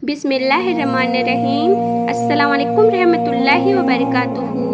बिस्मिल्लाहिर्रहमानिर्रहीम। अस्सलाम वालेकुम रहमतुल्लाहि व बरकातुहू।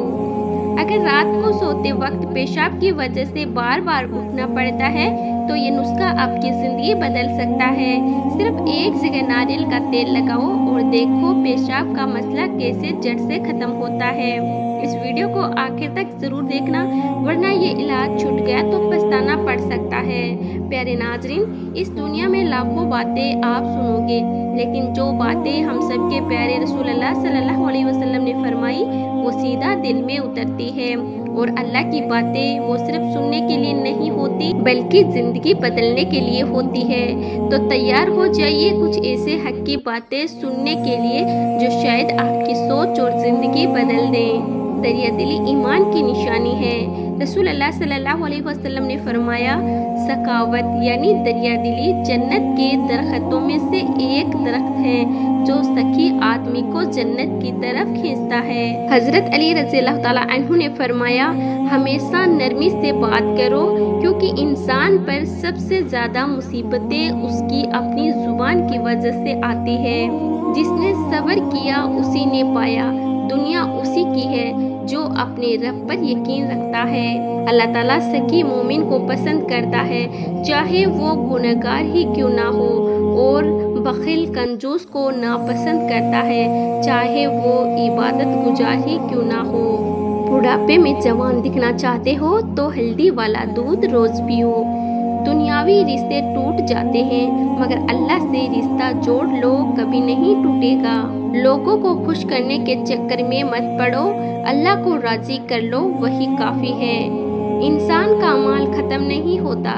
अगर रात को सोते वक्त पेशाब की वजह से बार बार उठना पड़ता है तो ये नुस्खा आपकी ज़िंदगी बदल सकता है। सिर्फ एक जगह नारियल का तेल लगाओ और देखो पेशाब का मसला कैसे जड़ से ख़त्म होता है। इस वीडियो को आखिर तक ज़रूर देखना, वरना ये इलाज छूट गया तो पछताना पड़ सकता है। प्यारे नाजरीन, इस दुनिया में लाखों बातें आप सुनोगे, लेकिन जो बातें हम सबके प्यारे रसूलुल्लाह सल्लल्लाहु अलैहि वसल्लम ने फरमाई वो सीधा दिल में उतरती है। और अल्लाह की बातें वो सिर्फ सुनने के लिए नहीं होती बल्कि ज़िंदगी बदलने के लिए होती है। तो तैयार हो जाइए कुछ ऐसे हक की बातें सुनने के लिए जो शायद आपकी सोच और ज़िंदगी बदल दें। दरिया दिली ईमान की निशानी है। रसूलुल्लाह सल्लल्लाहु अलैहि वसल्लम ने फरमाया, सखावत यानी दरिया दिली जन्नत के दरख्तों में से एक दरख्त है जो सखी आदमी को जन्नत की तरफ खींचता है। हजरत अली रज़ियल्लाहु ताला अन्हु ने फरमाया, हमेशा नरमी से बात करो क्योंकि इंसान पर सबसे ज्यादा मुसीबतें उसकी अपनी जुबान की वजह से आती है। जिसने सब्र किया उसी ने पाया, दुनिया उसी की है जो अपने रब पर यकीन रखता है। अल्लाह ताला सच्ची मोमिन को पसंद करता है, चाहे वो गुनहगार ही क्यों ना हो, और बखिल कंजूस को नापसंद करता है, चाहे वो इबादत गुजार ही क्यों ना हो। बुढ़ापे में जवान दिखना चाहते हो तो हल्दी वाला दूध रोज पियो। दुनियावी रिश्ते टूट जाते हैं मगर अल्लाह से रिश्ता जोड़ लो, कभी नहीं टूटेगा। लोगों को खुश करने के चक्कर में मत पड़ो, अल्लाह को राजी कर लो, वही काफी है। इंसान का माल खत्म नहीं होता।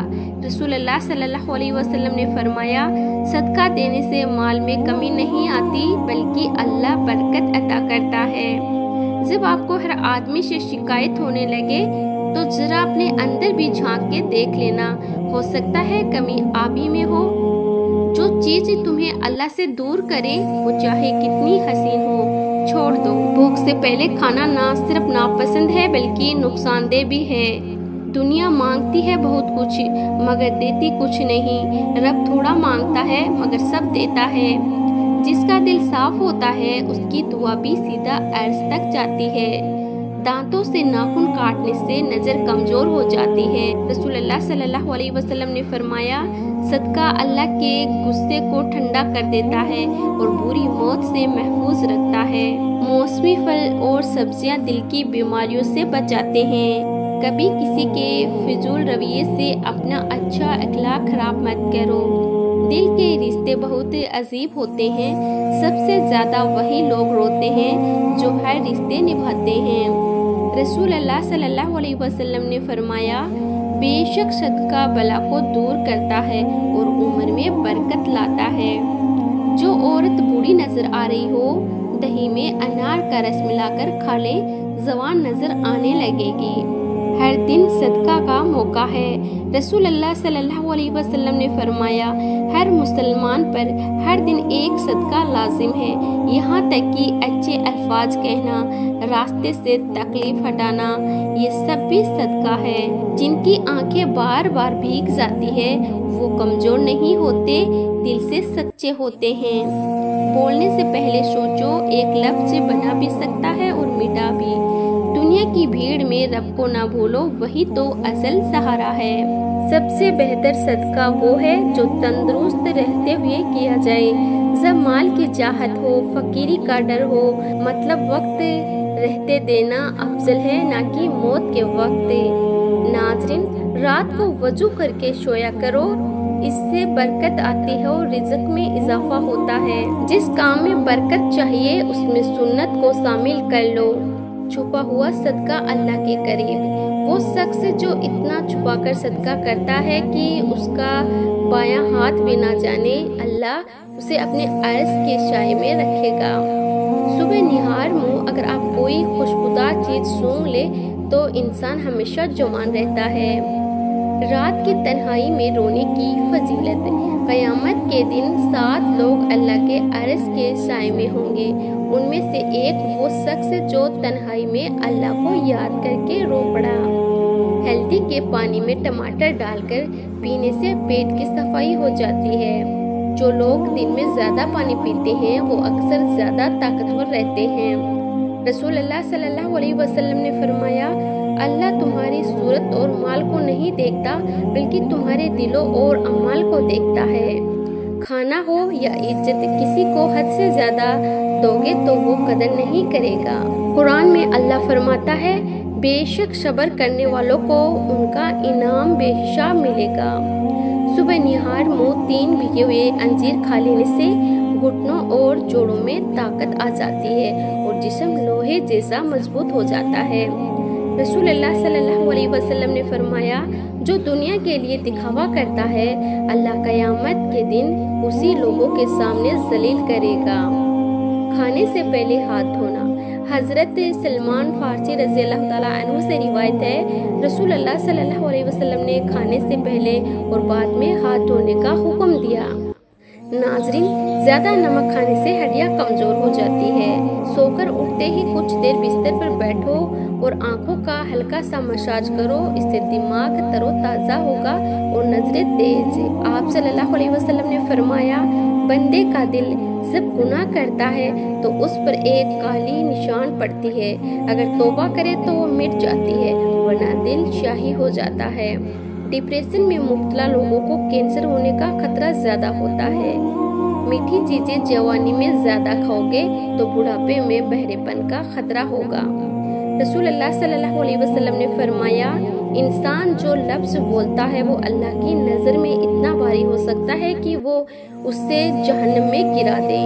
रसूलुल्लाह सल्लल्लाहु अलैहि वसल्लम ने फरमाया, सदका देने से माल में कमी नहीं आती बल्कि अल्लाह बरकत अता करता है। जब आपको हर आदमी से शिकायत होने लगे तो जरा अपने अंदर भी झांक के देख लेना, हो सकता है कमी आप ही में हो। जो चीज तुम्हें अल्लाह से दूर करे वो चाहे कितनी हसीन हो, छोड़ दो। भूख से पहले खाना ना सिर्फ नापसंद है बल्कि नुकसानदेह भी है। दुनिया मांगती है बहुत कुछ मगर देती कुछ नहीं। रब थोड़ा मांगता है मगर सब देता है। जिसका दिल साफ होता है उसकी दुआ भी सीधा अर्श तक जाती है। दांतों से नाखून काटने से नजर कमजोर हो जाती है। रसूलुल्लाह सल्लल्लाहु अलैहि वसल्लम ने फरमाया, सदका अल्लाह के गुस्से को ठंडा कर देता है और बुरी मौत से महफूज रखता है। मौसमी फल और सब्जियां दिल की बीमारियों से बचाते हैं। कभी किसी के फिजूल रवैये से अपना अच्छा अखलाक खराब मत करो। दिल के रिश्ते बहुत अजीब होते हैं। सबसे ज्यादा वही लोग रोते हैं जो हर रिश्ते निभाते हैं। रसूलुल्लाह सल्लल्लाहु अलैहि वसल्लम ने फरमाया, बेशक सदका बला को दूर करता है और उम्र में बरकत लाता है। जो औरत बूढ़ी नजर आ रही हो, दही में अनार का रस मिलाकर खा ले, जवान नजर आने लगेगी। हर दिन सदका का मौका है। रसूलुल्लाह सल्लल्लाहु अलैहि वसल्लम ने फरमाया, हर मुसलमान पर हर दिन एक सदका लाजिम है, यहाँ तक कि अच्छे अल्फाज कहना, रास्ते से तकलीफ हटाना, ये सब भी सदका है। जिनकी आंखें बार बार भीग जाती है वो कमजोर नहीं होते, दिल से सच्चे होते हैं। बोलने से पहले सोचो, एक लफ्ज बना भी सकता है और मिटा भी। दुनिया की भीड़ में रब को ना भूलो, वही तो असल सहारा है। सबसे बेहतर सदका वो है जो तंदुरुस्त रहते हुए किया जाए। जब माल की चाहत हो, फकीरी का डर हो, मतलब वक्त रहते देना अफजल है ना कि मौत के वक्त। नाज़रीन, रात को वजू करके सोया करो, इससे बरकत आती है और रिज़्क में इजाफा होता है। जिस काम में बरकत चाहिए उसमें सुन्नत को शामिल कर लो। छुपा हुआ सदका अल्लाह के करीब। वो शख्स जो इतना छुपाकर सदका करता है कि उसका बायां हाथ भी ना जाने, अल्लाह उसे अपने अर्श के साए में रखेगा। सुबह निहार मुंह अगर आप कोई खुशबूदार चीज सूंघ ले तो इंसान हमेशा जवान रहता है। रात की तन्हाई में रोने की फजीलत। क़यामत के दिन 7 लोग अल्लाह के अर्श के साए में होंगे। उनमें से एक वो शख्स जो तन्हाई में अल्लाह को याद करके रो पड़ा। हल्दी के पानी में टमाटर डालकर पीने से पेट की सफाई हो जाती है। जो लोग दिन में ज्यादा पानी पीते हैं वो अक्सर ज्यादा ताकतवर रहते हैं। रसूल अल्लाह सल्लल्लाहु अलैहि वसल्लम ने फरमाया, अल्लाह तुम्हारी सूरत और माल को नहीं देखता बल्कि तुम्हारे दिलों और अमाल को देखता है। खाना हो या इज्जत, किसी को हद से ज्यादा दोगे तो वो कदर नहीं करेगा। कुरान में अल्लाह फरमाता है, बेशक सब्र करने वालों को उनका इनाम बेहिसाब मिलेगा। सुबह निहार मुंह 3 भिगे हुए अंजीर खा लेने से घुटनों और जोड़ों में ताकत आ जाती है और जिस्म लोहे जैसा मजबूत हो जाता है। रसूल अल्लाह सल्लल्लाहु अलैहि वसल्लम ने फरमाया, जो दुनिया के लिए दिखावा करता है अल्लाह क़यामत के दिन उसी लोगों के सामने जलील करेगा। खाने से पहले हाथ धोना। हजरत सलमान फारसी रज़ी अल्लाह ताला अन्हु से रिवायत है, रसूल अल्लाह सल्लल्लाहु अलैहि वसल्लम ने खाने से पहले और बाद में हाथ धोने का हुक्म दिया। नाजरीन, ज्यादा नमक खाने से हड्डियां कमजोर हो जाती है। सोकर उठते ही कुछ देर बिस्तर पर बैठो और आंखों का हल्का सा मसाज करो, इससे दिमाग तरोताजा होगा और नजरें तेज। आप सल्लल्लाहु अलैहि वसल्लम ने फरमाया, बंदे का दिल जब गुनाह करता है तो उस पर एक काली निशान पड़ती है, अगर तौबा करे तो वो मिट जाती है वरना दिल शाही हो जाता है। डिप्रेशन में मुब्तला लोगों को कैंसर होने का खतरा ज्यादा होता है। मीठी चीजें जवानी में ज्यादा खाओगे तो बुढ़ापे में बहरेपन का खतरा होगा। रसूल अल्लाह सल्लल्लाहु अलैहि वसल्लम ने फरमाया, इंसान जो लफ्ज बोलता है वो अल्लाह की नज़र में इतना भारी हो सकता है कि वो उससे जहन्नम में गिरा दे।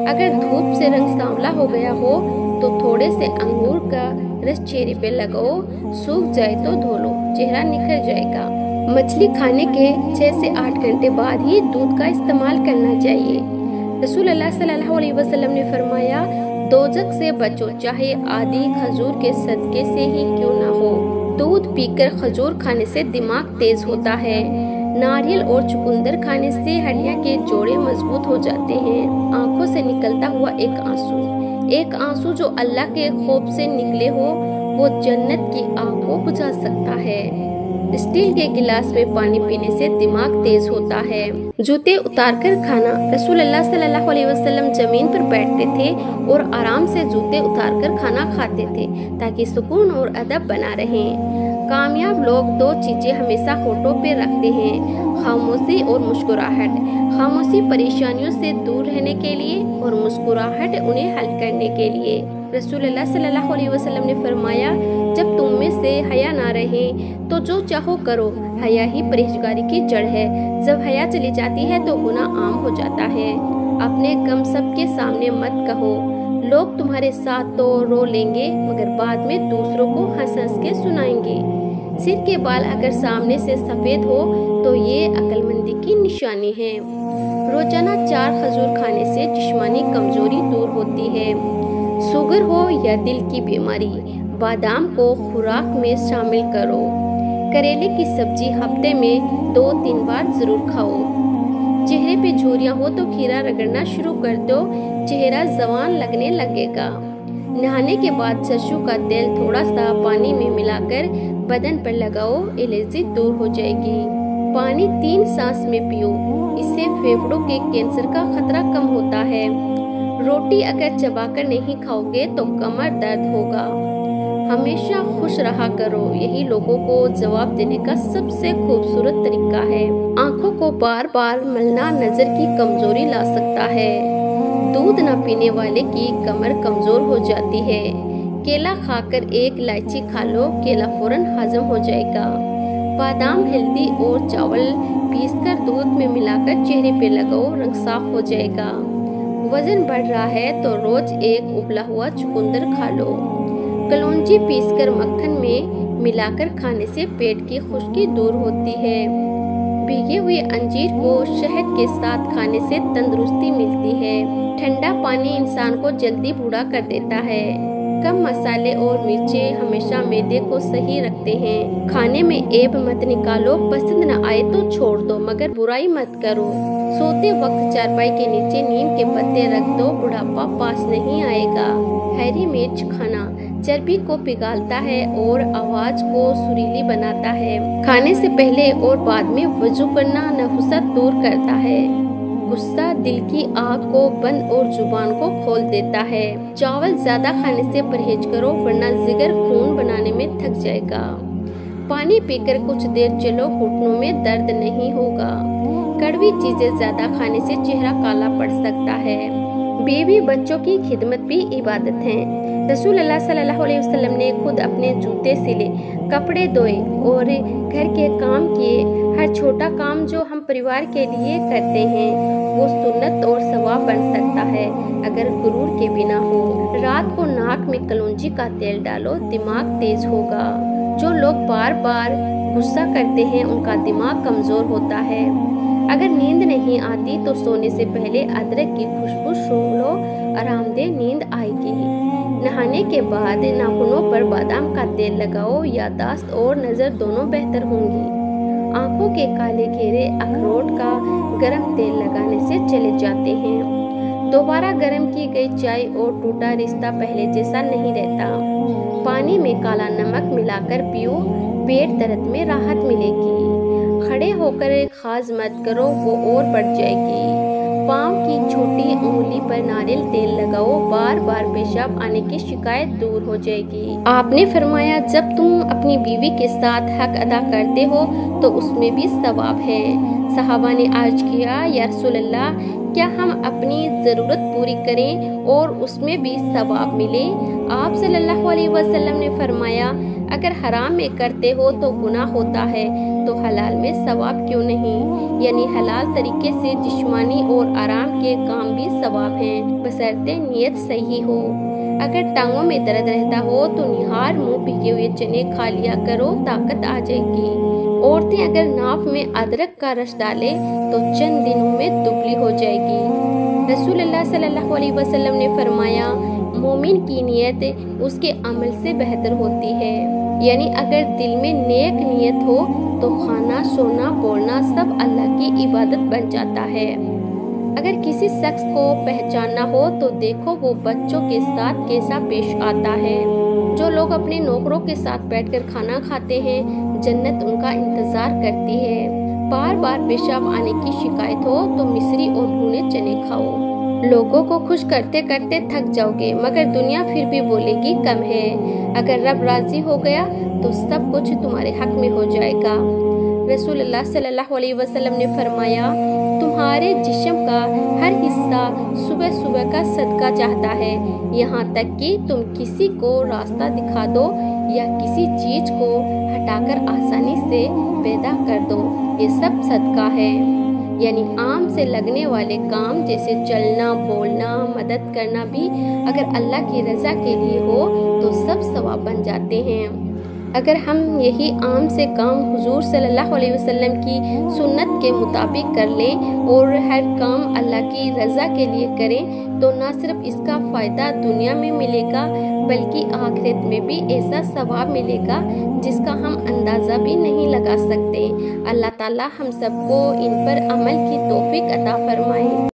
अगर धूप से रंग सांवला हो गया हो तो थोड़े से अंगूर का रस चेहरे पे लगाओ, सूख जाए तो धो लो, चेहरा निखर जाएगा। मछली खाने के 6 से 8 घंटे बाद ही दूध का इस्तेमाल करना चाहिए। रसूल अल्लाह सल्लल्लाहु अलैहि वसल्लम ने फरमाया, दोजख से बचो, चाहे आधी खजूर के सदके से ही क्यों ना हो। दूध पीकर खजूर खाने से दिमाग तेज होता है। नारियल और चुकंदर खाने से हड्डियां के जोड़े मजबूत हो जाते हैं। आंखों से निकलता हुआ एक आंसू जो अल्लाह के खौफ से निकले हो वो जन्नत की आग को बुझा सकता है। स्टील के गिलास में पानी पीने से दिमाग तेज होता है। जूते उतारकर खाना। रसूल अल्लाह सल्लल्लाहु अलैहि वसल्लम जमीन पर बैठते थे और आराम से जूते उतारकर खाना खाते थे ताकि सुकून और अदब बना रहे। कामयाब लोग 2 चीजें हमेशा होठों पे रखते हैं, खामोशी और मुस्कुराहट। खामोशी परेशानियों से दूर रहने के लिए और मुस्कुराहट उन्हें हल करने के लिए। रसूल अल्लाह सल्लल्लाहु अलैहि वसल्लम ने फरमाया, जब तुम में से हया ना रहे तो जो चाहो करो, हया ही परहेजगारी की जड़ है। जब हया चली जाती है तो गुनाह आम हो जाता है। अपने गम सबके सामने मत कहो। लोग तुम्हारे साथ तो रो लेंगे मगर बाद में दूसरों को हंस हंस के सुनाएंगे। सिर के बाल अगर सामने से सफेद हो तो ये अक्लमंदी की निशानी है। रोजाना 4 खजूर खाने से जिस्मानी कमजोरी दूर होती है। शुगर हो या दिल की बीमारी, बादाम को खुराक में शामिल करो। करेले की सब्जी हफ्ते में 2-3 बार जरूर खाओ। चेहरे पे झुर्रियां हो तो खीरा रगड़ना शुरू कर दो, चेहरा जवान लगने लगेगा। नहाने के बाद सरसों का तेल थोड़ा सा पानी में मिलाकर बदन पर लगाओ, एलर्जी दूर हो जाएगी। पानी 3 सांस में पियो, इससे फेफड़ों के कैंसर का खतरा कम होता है। रोटी अगर चबाकर नहीं खाओगे तो कमर दर्द होगा। हमेशा खुश रहा करो, यही लोगों को जवाब देने का सबसे खूबसूरत तरीका है। आंखों को बार बार मलना नजर की कमजोरी ला सकता है। दूध न पीने वाले की कमर कमजोर हो जाती है। केला खाकर 1 इलायची खा लो, केला फौरन हजम हो जाएगा। बादाम, हल्दी और चावल पीसकर दूध में मिलाकर चेहरे पे लगाओ, रंग साफ हो जाएगा। वजन बढ़ रहा है तो रोज 1 उबला हुआ चुकंदर खा लो। कलौंजी पीसकर मक्खन में मिलाकर खाने से पेट की खुश्की दूर होती है। भीगे हुए अंजीर को शहद के साथ खाने से तंदुरुस्ती मिलती है। ठंडा पानी इंसान को जल्दी बूढ़ा कर देता है। कम मसाले और मिर्चें हमेशा मैदे को सही रखते हैं। खाने में ऐब मत निकालो, पसंद न आए तो छोड़ दो मगर बुराई मत करो। सोते वक्त चारपाई के नीचे नीम के पत्ते रख दो, बुढ़ापा पास नहीं आएगा। हरी मिर्च खाना चर्बी को पिघालता है और आवाज को सुरीली बनाता है। खाने से पहले और बाद में वजू करना नहुसत दूर करता है। गुस्सा दिल की आग को बंद और जुबान को खोल देता है। चावल ज्यादा खाने से परहेज करो वरना जिगर खून बनाने में थक जाएगा। पानी पीकर कुछ देर चलो, घुटनों में दर्द नहीं होगा। कड़वी चीजें ज्यादा खाने से चेहरा काला पड़ सकता है। बेबी बच्चों की खिदमत भी इबादत है। रसूल अल्लाह सल्लल्लाहु अलैहि वसल्लम ने खुद अपने जूते सिले, कपड़े धोए और घर के काम किए। हर छोटा काम जो हम परिवार के लिए करते हैं वो सुन्नत और सवाब बन सकता है अगर गुरूर के बिना हो। रात को नाक में कलौंजी का तेल डालो, दिमाग तेज होगा। जो लोग बार बार गुस्सा करते हैं उनका दिमाग कमजोर होता है। अगर नींद नहीं आती तो सोने से पहले अदरक की खुशबू सूंघ लो, आरामदेह नींद आएगी। नहाने के बाद नाखूनों पर बादाम का तेल लगाओ, याददाश्त और नज़र दोनों बेहतर होंगी। आंखों के काले घेरे अखरोट का गर्म तेल लगाने से चले जाते हैं। दोबारा गर्म की गई चाय और टूटा रिश्ता पहले जैसा नहीं रहता। पानी में काला नमक मिलाकर पियो, पेट दर्द में राहत मिलेगी। खड़े होकर खाज मत करो, वो और बढ़ जाएगी। पाँव की छोटी उंगली पर नारियल तेल लगाओ, बार बार पेशाब आने की शिकायत दूर हो जाएगी। आपने फरमाया जब तुम अपनी बीवी के साथ हक अदा करते हो तो उसमें भी सवाब है। सहाबा ने अर्ज किया, या रसूल अल्लाह, क्या हम अपनी ज़रूरत पूरी करें और उसमें भी सवाब मिले? आप सल्लल्लाहु अलैहि वसल्लम ने फरमाया, अगर हराम में करते हो तो गुनाह होता है तो हलाल में सवाब क्यों नहीं? यानी हलाल तरीके से जिस्मानी और आराम के काम भी सवाब हैं, बशर्ते नियत सही हो। अगर टांगों में दर्द रहता हो तो निहार मुंह भिगे हुए चने खा लिया करो, ताकत आ जाएगी। औरतें अगर नाफ में अदरक का रस डाले तो चंद दिनों में दुबली हो जाएगी। रसूल अल्लाह सल्लल्लाहु अलैहि वसल्लम ने फरमाया, मोमिन की नियत उसके अमल से बेहतर होती है। यानी अगर दिल में नेक नियत हो तो खाना, सोना, बोलना सब अल्लाह की इबादत बन जाता है। अगर किसी शख्स को पहचानना हो तो देखो वो बच्चों के साथ कैसा पेश आता है। जो लोग अपने नौकरों के साथ बैठकर खाना खाते हैं, जन्नत उनका इंतजार करती है। बार बार पेशाब आने की शिकायत हो तो मिश्री और भुने चने खाओ। लोगों को खुश करते करते थक जाओगे मगर दुनिया फिर भी बोलेगी कम है। अगर रब राजी हो गया तो सब कुछ तुम्हारे हक में हो जाएगा। रसूलुल्लाह सल्लल्लाहु अलैहि वसल्लम ने फरमाया, तुम्हारे जिस्म का हर हिस्सा सुबह सुबह का सदका चाहता है, यहाँ तक कि तुम किसी को रास्ता दिखा दो या किसी चीज को हटाकर आसानी से पैदा कर दो, ये सब सदका है। यानी आम से लगने वाले काम जैसे चलना, बोलना, मदद करना भी अगर अल्लाह की रज़ा के लिए हो तो सब सवाब बन जाते हैं। अगर हम यही आम से काम हुजूर सल्लल्लाहु अलैहि वसल्लम की सुन्नत के मुताबिक कर लें और हर काम अल्लाह की रज़ा के लिए करें तो न सिर्फ इसका फ़ायदा दुनिया में मिलेगा बल्कि आखिरत में भी ऐसा सवाब मिलेगा जिसका हम अंदाज़ा भी नहीं लगा सकते। अल्लाह ताला हम सबको इन पर अमल की तौफीक अता फरमाए।